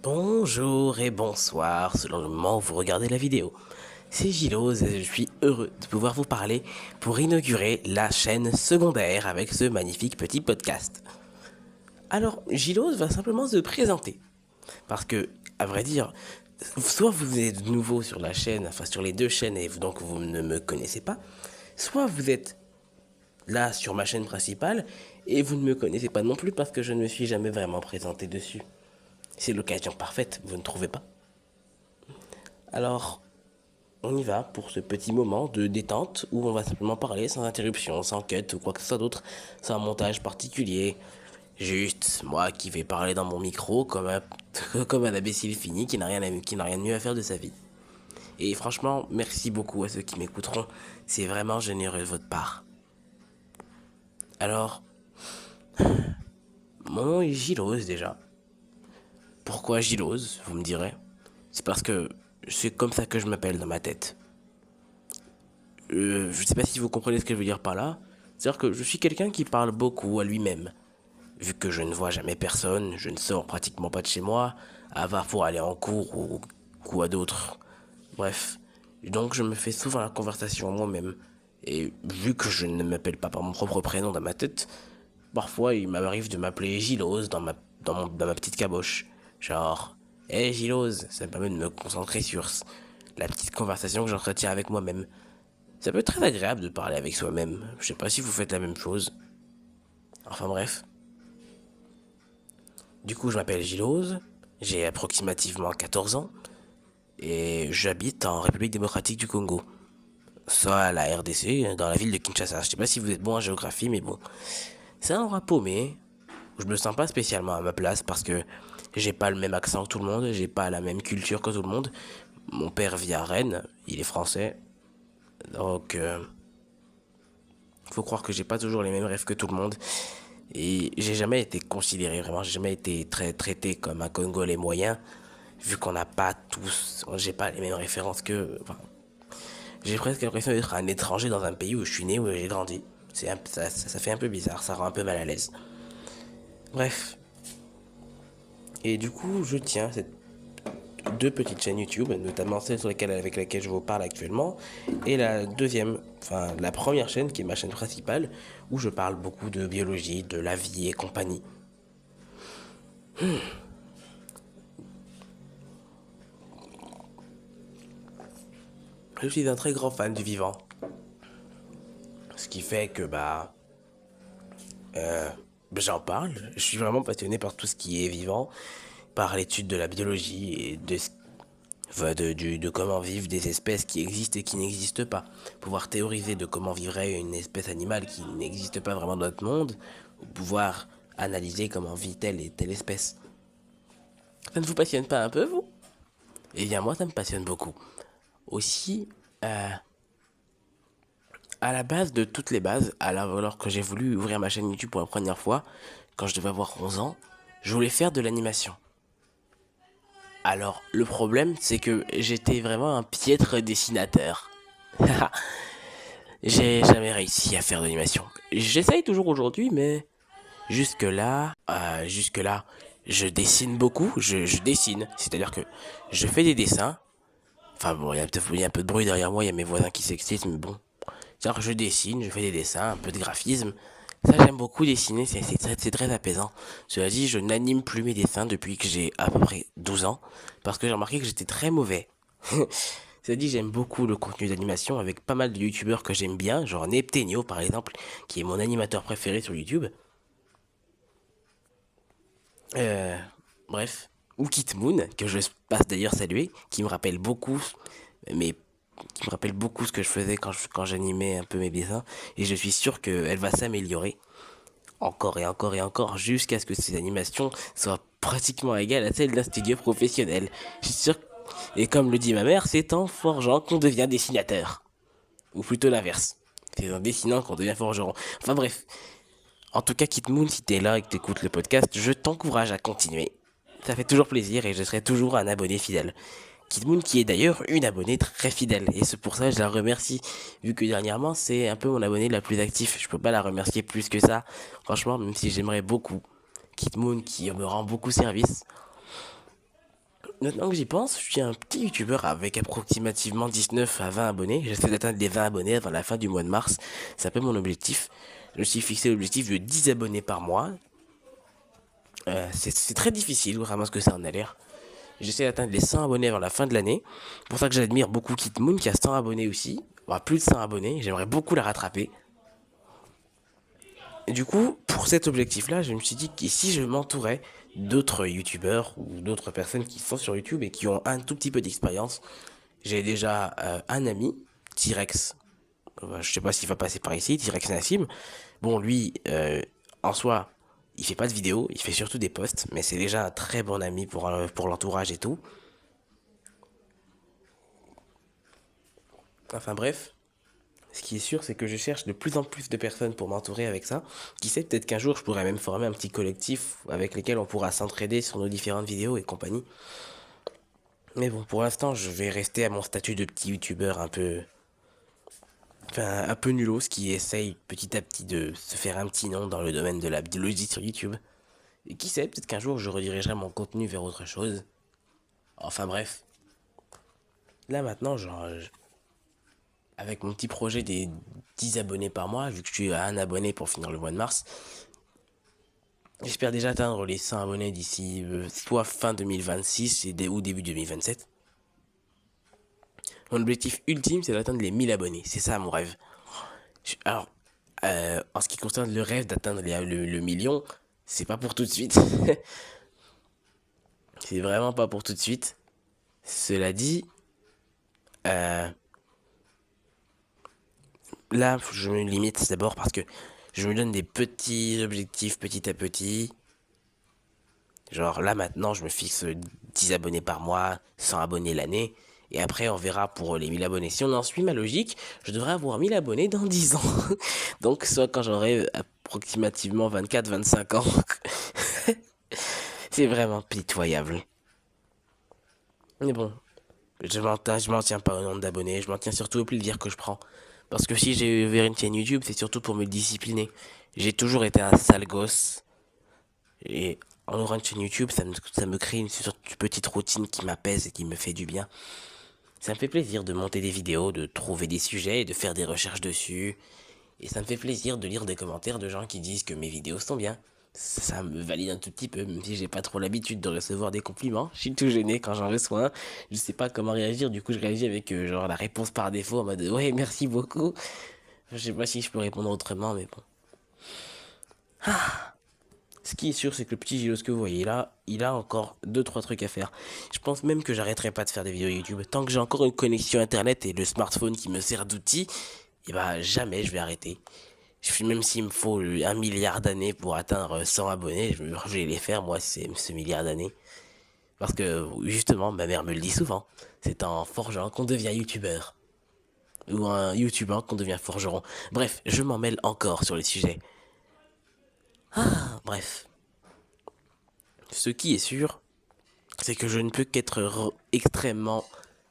Bonjour et bonsoir selon le moment où vous regardez la vidéo. C'est Gilose et je suis heureux de pouvoir vous parler pour inaugurer la chaîne secondaire avec ce magnifique petit podcast. Alors, Gilose va simplement se présenter. Parce que, à vrai dire, soit vous êtes nouveau sur la chaîne, enfin sur les deux chaînes et donc vous ne me connaissez pas, soit vous êtes là sur ma chaîne principale et vous ne me connaissez pas non plus parce que je ne me suis jamais vraiment présenté dessus. C'est l'occasion parfaite, vous ne trouvez pas? Alors, on y va pour ce petit moment de détente où on va simplement parler sans interruption, sans cut ou quoi que ce soit d'autre, sans montage particulier. Juste moi qui vais parler dans mon micro comme comme un imbécile fini qui n'a rien de mieux à faire de sa vie. Et franchement, merci beaucoup à ceux qui m'écouteront. C'est vraiment généreux de votre part. Alors, mon nom est Gilose déjà. Pourquoi Gilose, vous me direz? C'est parce que c'est comme ça que je m'appelle dans ma tête. Je sais pas si vous comprenez ce que je veux dire par là. C'est-à-dire que je suis quelqu'un qui parle beaucoup à lui-même. Vu que je ne vois jamais personne, je ne sors pratiquement pas de chez moi, à part pour aller en cours ou à d'autres. Bref. Donc je me fais souvent la conversation à moi-même. Et vu que je ne m'appelle pas par mon propre prénom dans ma tête, parfois il m'arrive de m'appeler Gilose dans ma petite caboche. Genre, hé Gilose, ça me permet de me concentrer sur la petite conversation que j'entretiens avec moi-même. Ça peut être très agréable de parler avec soi-même. Je sais pas si vous faites la même chose. Enfin bref. Du coup, je m'appelle Gilose, j'ai approximativement 14 ans et j'habite en République démocratique du Congo. Soit à la RDC, dans la ville de Kinshasa. Je sais pas si vous êtes bon en géographie, mais bon. C'est un endroit paumé où je me sens pas spécialement à ma place parce que j'ai pas le même accent que tout le monde, j'ai pas la même culture que tout le monde. Mon père vit à Rennes, il est français, donc faut croire que j'ai pas toujours les mêmes rêves que tout le monde. Et j'ai jamais été considéré vraiment, j'ai jamais été traité comme un Congolais moyen, vu qu'on n'a pas tous, j'ai pas les mêmes références que. Enfin, j'ai presque l'impression d'être un étranger dans un pays où je suis né, où j'ai grandi. Ça fait un peu bizarre, ça rend un peu mal à l'aise. Bref. Et du coup, je tiens cette deux petites chaînes YouTube, notamment celle avec laquelle je vous parle actuellement, et la deuxième, enfin la première chaîne qui est ma chaîne principale, où je parle beaucoup de biologie, de la vie et compagnie. Je suis un très grand fan du vivant, ce qui fait que j'en parle. Je suis vraiment passionné par tout ce qui est vivant, par l'étude de la biologie et de comment vivent des espèces qui existent et qui n'existent pas. Pouvoir théoriser de comment vivrait une espèce animale qui n'existe pas vraiment dans notre monde, ou pouvoir analyser comment vit telle et telle espèce. Ça ne vous passionne pas un peu, vous? Eh bien, moi, ça me passionne beaucoup. Aussi, euh, à la base de toutes les bases, alors que j'ai voulu ouvrir ma chaîne YouTube pour la première fois, quand je devais avoir 11 ans, je voulais faire de l'animation. Alors, le problème, c'est que j'étais vraiment un piètre dessinateur. J'ai jamais réussi à faire d'animation. J'essaye toujours aujourd'hui, mais jusque là, je dessine beaucoup. Je dessine, c'est-à-dire que je fais des dessins. Enfin bon, il y a un peu de bruit derrière moi, il y a mes voisins qui s'excitent, mais bon. C'est-à-dire que je dessine, je fais des dessins, un peu de graphisme. Ça, j'aime beaucoup dessiner, c'est très apaisant. Cela dit, je n'anime plus mes dessins depuis que j'ai à peu près 12 ans, parce que j'ai remarqué que j'étais très mauvais. Cela dit, j'aime beaucoup le contenu d'animation avec pas mal de youtubeurs que j'aime bien, genre Neptenio par exemple, qui est mon animateur préféré sur YouTube. Euh, bref. Ou Kit Moon, que je passe d'ailleurs saluer, qui me rappelle beaucoup, mais qui me rappelle beaucoup ce que je faisais quand j'animais un peu mes dessins. Et je suis sûr qu'elle va s'améliorer encore et encore et encore jusqu'à ce que ses animations soient pratiquement égales à celles d'un studio professionnel. Je suis sûr. Et comme le dit ma mère, c'est en forgeant qu'on devient dessinateur. Ou plutôt l'inverse. C'est en dessinant qu'on devient forgeron. Enfin bref. En tout cas, Kit Moon, si t'es là et que t'écoutes le podcast, je t'encourage à continuer. Ça fait toujours plaisir et je serai toujours un abonné fidèle. Kit Moon qui est d'ailleurs une abonnée très fidèle. Et c'est pour ça que je la remercie. Vu que dernièrement, c'est un peu mon abonnée la plus active. Je peux pas la remercier plus que ça. Franchement, même si j'aimerais beaucoup. Kit Moon qui me rend beaucoup service. Maintenant que j'y pense, je suis un petit youtubeur avec approximativement 19 à 20 abonnés. J'essaie d'atteindre les 20 abonnés avant la fin du mois de mars. C'est un peu mon objectif. Je me suis fixé l'objectif de 10 abonnés par mois. C'est très difficile, vraiment ce que ça en a l'air. J'essaie d'atteindre les 100 abonnés avant la fin de l'année. C'est pour ça que j'admire beaucoup Kitmoon qui a 100 abonnés aussi. Enfin, plus de 100 abonnés. J'aimerais beaucoup la rattraper. Et du coup, pour cet objectif-là, je me suis dit que si je m'entourais d'autres youtubeurs ou d'autres personnes qui sont sur YouTube et qui ont un tout petit peu d'expérience, j'ai déjà un ami, T-Rex. Je sais pas s'il va passer par ici, T-Rex Nassim. Bon, lui, en soi, il fait pas de vidéos, il fait surtout des posts, mais c'est déjà un très bon ami pour l'entourage et tout. Enfin bref, ce qui est sûr, c'est que je cherche de plus en plus de personnes pour m'entourer avec ça. Qui sait, peut-être qu'un jour, je pourrais même former un petit collectif avec lesquels on pourra s'entraider sur nos différentes vidéos et compagnie. Mais bon, pour l'instant, je vais rester à mon statut de petit youtubeur un peu... Enfin, un peu nulos qui essaye petit à petit de se faire un petit nom dans le domaine de la biologie sur YouTube. Et qui sait, peut-être qu'un jour, je redirigerai mon contenu vers autre chose. Enfin bref. Là maintenant, avec mon petit projet des 10 abonnés par mois, vu que je suis à un abonné pour finir le mois de mars, j'espère déjà atteindre les 100 abonnés d'ici soit fin 2026 ou début 2027. Mon objectif ultime, c'est d'atteindre les 1000 abonnés. C'est ça mon rêve. Alors, en ce qui concerne le rêve d'atteindre le million, c'est pas pour tout de suite. C'est vraiment pas pour tout de suite. Cela dit, euh, là, je me limite d'abord parce que je me donne des petits objectifs petit à petit. Genre là maintenant, je me fixe 10 abonnés par mois, 100 abonnés l'année. Et après, on verra pour les 1000 abonnés. Si on en suit ma logique, je devrais avoir 1000 abonnés dans 10 ans. Donc, soit quand j'aurai approximativement 24-25 ans. C'est vraiment pitoyable. Mais bon, je m'en tiens pas au nombre d'abonnés. Je m'en tiens surtout au plaisir que je prends. Parce que si j'ai ouvert une chaîne YouTube, c'est surtout pour me discipliner. J'ai toujours été un sale gosse. Et en ouvrant une chaîne YouTube, ça me crée une petite routine qui m'apaise et qui me fait du bien. Ça me fait plaisir de monter des vidéos, de trouver des sujets et de faire des recherches dessus. Et ça me fait plaisir de lire des commentaires de gens qui disent que mes vidéos sont bien. Ça me valide un tout petit peu, même si j'ai pas trop l'habitude de recevoir des compliments. Je suis tout gêné quand j'en reçois un. Je sais pas comment réagir, du coup je réagis avec genre la réponse par défaut en mode ouais merci beaucoup. Je sais pas si je peux répondre autrement, mais bon. Ce qui est sûr, c'est que le petit Gilos que vous voyez là, il a encore deux trois trucs à faire. Je pense même que j'arrêterai pas de faire des vidéos YouTube. Tant que j'ai encore une connexion internet et le smartphone qui me sert d'outil, et bah jamais je vais arrêter. Même s'il me faut 1 milliard d'années pour atteindre 100 abonnés, je vais les faire moi ce milliard d'années. Parce que justement, ma mère me le dit souvent, c'est en forgeant qu'on devient youtubeur. Ou un youtubeur qu'on devient forgeron. Bref, je m'en mêle encore sur les sujets. Ah, bref. Ce qui est sûr, c'est que je ne peux qu'être extrêmement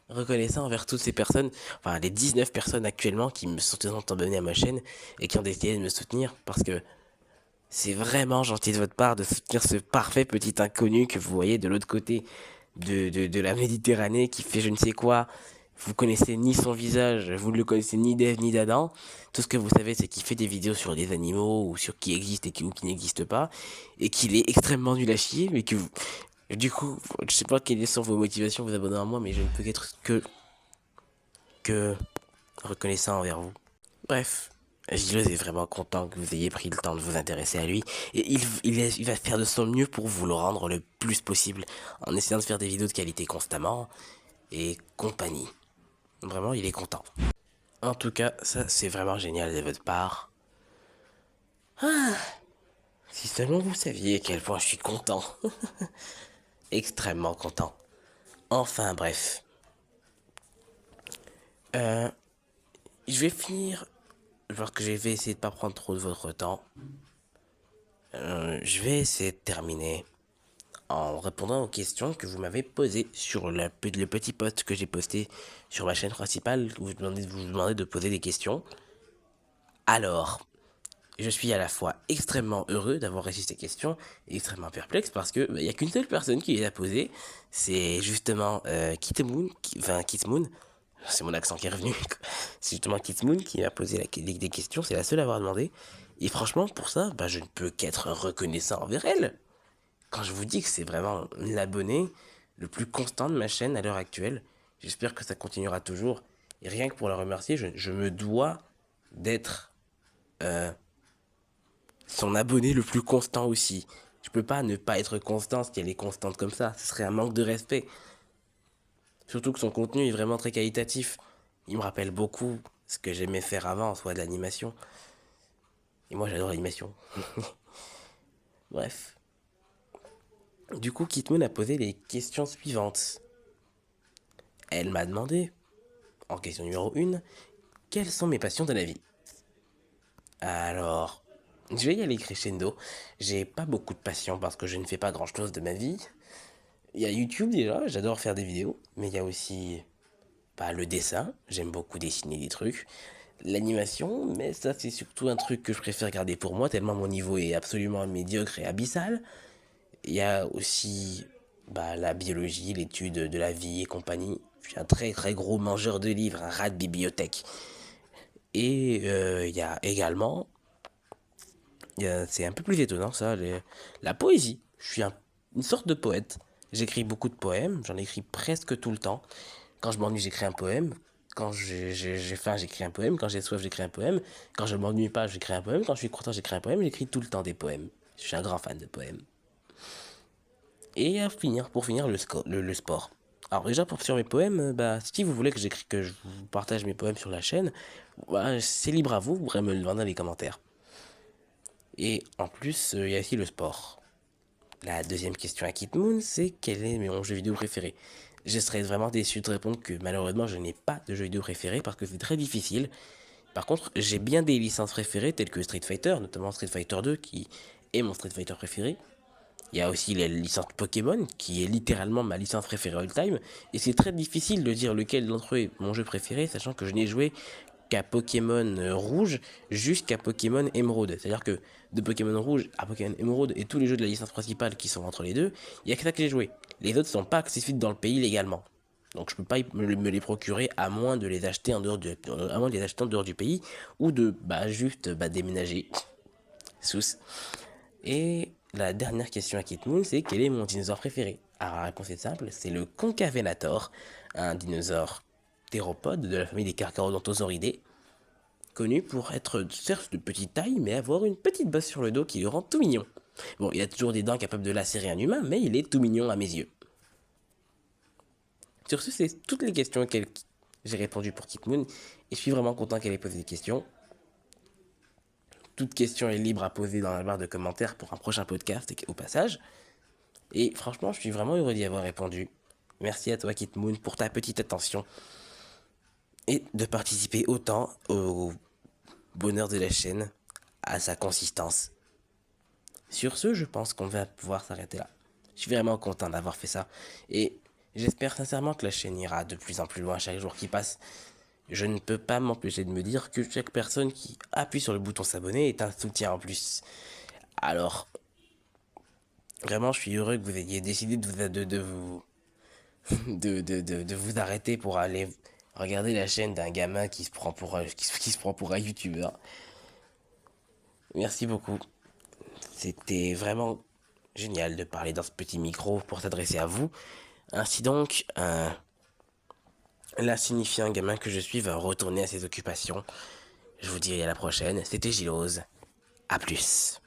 reconnaissant envers toutes ces personnes, enfin les 19 personnes actuellement qui me sont abonnées à ma chaîne et qui ont décidé de me soutenir parce que c'est vraiment gentil de votre part de soutenir ce parfait petit inconnu que vous voyez de l'autre côté de la Méditerranée qui fait je ne sais quoi. Vous connaissez ni son visage, vous ne le connaissez ni d'Ève ni d'Adam. Tout ce que vous savez, c'est qu'il fait des vidéos sur des animaux ou sur qui existent ou qui n'existent pas. Et qu'il est extrêmement nul à chier, mais que vous... Du coup, je sais pas quelles sont vos motivations, vous abonner à moi, mais je ne peux qu'être que reconnaissant envers vous. Bref, Gilles est vraiment content que vous ayez pris le temps de vous intéresser à lui. Et il va faire de son mieux pour vous le rendre le plus possible, en essayant de faire des vidéos de qualité constamment, et compagnie. Vraiment, il est content. En tout cas, ça c'est vraiment génial de votre part. Si seulement vous saviez à quel point je suis content. Extrêmement content. Enfin bref. Euh, je vais finir, parce que je vais essayer de pas prendre trop de votre temps. Je vais essayer de terminer en répondant aux questions que vous m'avez posées sur le petit post que j'ai posté sur ma chaîne principale où vous demandez de poser des questions. Alors, je suis à la fois extrêmement heureux d'avoir réussi ces questions et extrêmement perplexe parce que il y a qu'une seule personne qui les a posées, c'est justement Kitmoon, c'est mon accent qui est revenu, c'est justement Kitmoon qui m'a posé des questions, c'est la seule à avoir demandé, et franchement pour ça, bah, je ne peux qu'être reconnaissant envers elle. Quand je vous dis que c'est vraiment l'abonné le plus constant de ma chaîne à l'heure actuelle, j'espère que ça continuera toujours, et rien que pour la remercier, je me dois d'être euh, son abonné le plus constant aussi. Je peux pas ne pas être constant si elle est constante comme ça. Ce serait un manque de respect. Surtout que son contenu est vraiment très qualitatif. Il me rappelle beaucoup ce que j'aimais faire avant, soit de l'animation. Et moi j'adore l'animation. Bref. Du coup, Kitmoon a posé les questions suivantes. Elle m'a demandé, en question numéro 1, quelles sont mes passions de la vie. Alors, je vais y aller crescendo. J'ai pas beaucoup de passion parce que je ne fais pas grand chose de ma vie. Il y a YouTube déjà, j'adore faire des vidéos, mais il y a aussi le dessin, j'aime beaucoup dessiner des trucs. L'animation, mais ça c'est surtout un truc que je préfère garder pour moi, tellement mon niveau est absolument médiocre et abyssal. Il y a aussi la biologie, l'étude de la vie et compagnie. Je suis un très très gros mangeur de livres, un rat de bibliothèque. Et il y a également, c'est un peu plus étonnant ça, la poésie. Je suis une sorte de poète. J'écris beaucoup de poèmes, j'en écris presque tout le temps. Quand je m'ennuie, j'écris un poème. Quand j'ai faim, j'écris un poème. Quand j'ai soif, j'écris un poème. Quand je m'ennuie pas, j'écris un poème. Quand je suis content, j'écris un poème. J'écris tout le temps des poèmes. Je suis un grand fan de poèmes. Et pour finir, le sport. Alors déjà, sur mes poèmes, si vous voulez que je vous partage mes poèmes sur la chaîne, c'est libre à vous, vous pourrez me le demander dans les commentaires. Et en plus, il y a aussi le sport. La deuxième question à Kit Moon, c'est quel est mon jeu vidéo préféré. Je serais vraiment déçu de répondre que malheureusement je n'ai pas de jeu vidéo préféré parce que c'est très difficile. Par contre, j'ai bien des licences préférées telles que Street Fighter, notamment Street Fighter 2 qui est mon Street Fighter préféré. Il y a aussi la licence Pokémon qui est littéralement ma licence préférée all time. Et c'est très difficile de dire lequel d'entre eux est mon jeu préféré, sachant que je n'ai joué qu'à Pokémon Rouge jusqu'à Pokémon Emerald. C'est-à-dire que de Pokémon Rouge à Pokémon Emerald et tous les jeux de la licence principale qui sont entre les deux, il n'y a que ça que j'ai joué. Les autres sont pas accessibles dans le pays légalement. Donc je peux pas me les procurer à moins de les acheter en dehors du pays ou de juste déménager. Sous. Et la dernière question à Kit Moon, c'est quel est mon dinosaure préféré. Alors la réponse est simple, c'est le Concavenator, un dinosaure théropode de la famille des Carcharodontosauridae, connu pour être certes de petite taille, mais avoir une petite bosse sur le dos qui le rend tout mignon. Bon, il a toujours des dents capables de lacérer un humain, mais il est tout mignon à mes yeux. Sur ce, c'est toutes les questions auxquelles j'ai répondu pour Kitmoon, et je suis vraiment content qu'elle ait posé des questions. Toute question est libre à poser dans la barre de commentaires pour un prochain podcast au passage. Et franchement, je suis vraiment heureux d'y avoir répondu. Merci à toi Kitmoon pour ta petite attention et de participer autant au bonheur de la chaîne, à sa consistance. Sur ce, je pense qu'on va pouvoir s'arrêter là. Je suis vraiment content d'avoir fait ça. Et j'espère sincèrement que la chaîne ira de plus en plus loin chaque jour qui passe. Je ne peux pas m'empêcher de me dire que chaque personne qui appuie sur le bouton s'abonner est un soutien en plus. Alors, vraiment, je suis heureux que vous ayez décidé de vous arrêter pour aller regarder la chaîne d'un gamin qui se prend pour un youtubeur. Merci beaucoup. C'était vraiment génial de parler dans ce petit micro pour s'adresser à vous. Ainsi donc, l'insignifiant gamin que je suis va retourner à ses occupations. Je vous dis à la prochaine. C'était Gilose. À plus.